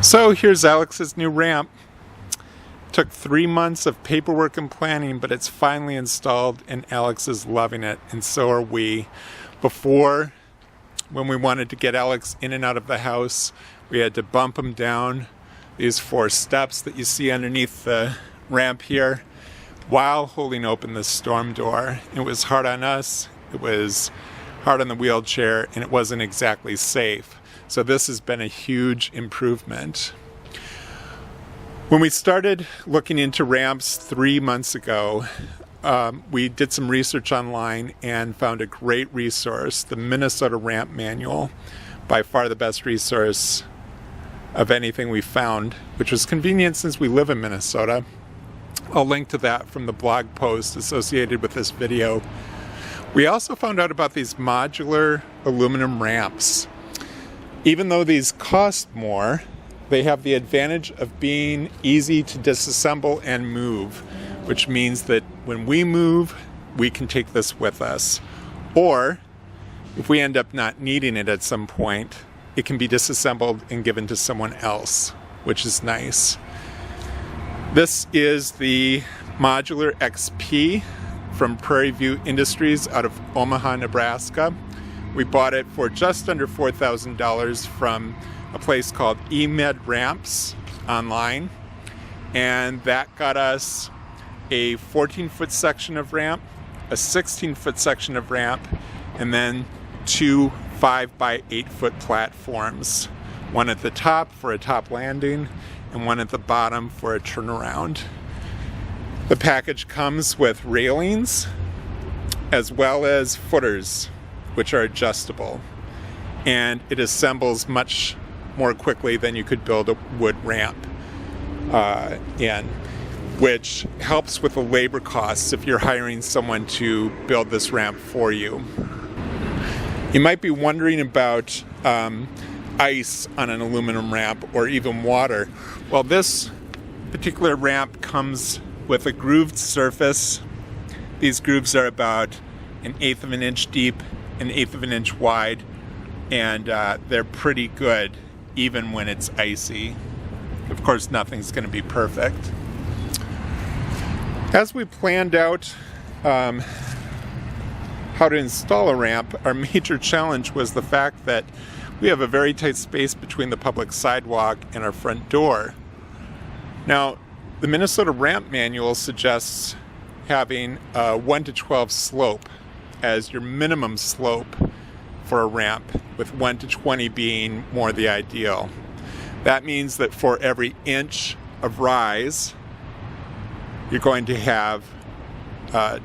So here's Alex's new ramp. Took 3 months of paperwork and planning, but it's finally installed and Alex is loving it, and so are we. Before, when we wanted to get Alex in and out of the house, we had to bump him down these 4 steps that you see underneath the ramp here while holding open the storm door. It was hard on us, it was hard on the wheelchair, and it wasn't exactly safe. So this has been a huge improvement. When we started looking into ramps 3 months ago, we did some research online and found a great resource, the Minnesota Ramp Manual, by far the best resource of anything we found, which was convenient since we live in Minnesota. I'll link to that from the blog post associated with this video. We also found out about these modular aluminum ramps. Even though these cost more, they have the advantage of being easy to disassemble and move, which means that when we move, we can take this with us. Or, if we end up not needing it at some point, it can be disassembled and given to someone else, which is nice. This is the Modular XP from Prairie View Industries out of Omaha, Nebraska. We bought it for just under $4,000 from a place called eMed Ramps online, and that got us a 14-foot section of ramp, a 16-foot section of ramp, and then 2 5-by-8-foot platforms, one at the top for a top landing and one at the bottom for a turnaround. The package comes with railings as well as footers, which are adjustable, and it assembles much more quickly than you could build a wood ramp in, which helps with the labor costs if you're hiring someone to build this ramp for you. You might be wondering about ice on an aluminum ramp or even water. Well, this particular ramp comes with a grooved surface. These grooves are about 1/8 of an inch deep, 1/8 of an inch wide, and they're pretty good even when it's icy. Of course, nothing's going to be perfect. As we planned out how to install a ramp, our major challenge was the fact that we have a very tight space between the public sidewalk and our front door. Now, the Minnesota Ramp Manual suggests having a 1:12 slope as your minimum slope for a ramp, with 1:20 being more the ideal. That means that for every inch of rise, you're going to have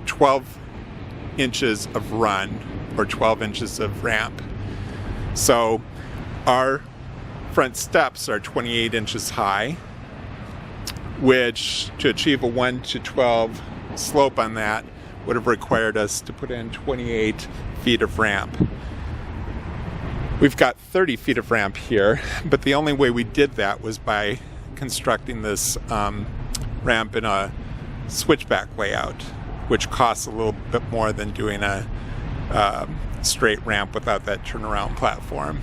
12 inches of run, or 12 inches of ramp. So our front steps are 28 inches high, which to achieve a 1:12 slope on that would have required us to put in 28 feet of ramp. We've got 30 feet of ramp here, but the only way we did that was by constructing this ramp in a switchback layout, which costs a little bit more than doing a straight ramp without that turnaround platform.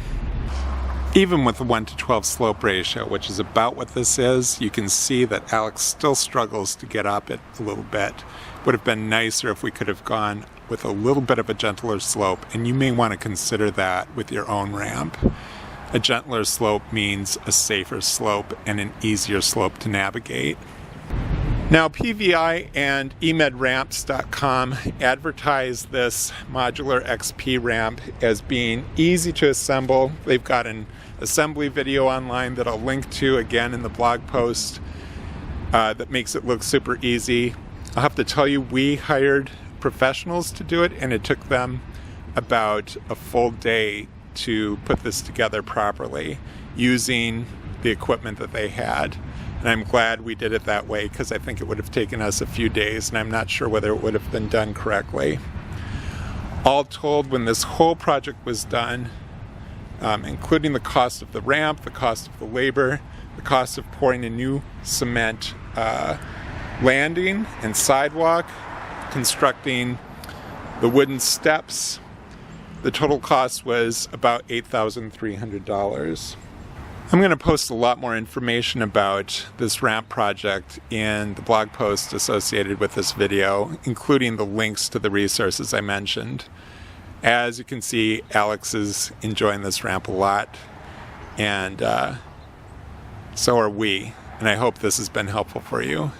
Even with the 1:12 slope ratio, which is about what this is, you can see that Alex still struggles to get up it a little bit. Would have been nicer if we could have gone with a little bit of a gentler slope, and you may want to consider that with your own ramp. A gentler slope means a safer slope and an easier slope to navigate. Now, PVI and eMedRamps.com advertise this Modular XP ramp as being easy to assemble. They've got an assembly video online that I'll link to again in the blog post that makes it look super easy. I'll have to tell you, we hired professionals to do it, and it took them about a full day to put this together properly using the equipment that they had. And I'm glad we did it that way, because I think it would have taken us a few days, and I'm not sure whether it would have been done correctly. All told, when this whole project was done, including the cost of the ramp, the cost of the labor, the cost of pouring a new cement landing and sidewalk, constructing the wooden steps, the total cost was about $8,300. I'm going to post a lot more information about this ramp project in the blog post associated with this video, including the links to the resources I mentioned. As you can see, Alex is enjoying this ramp a lot, and so are we, and I hope this has been helpful for you.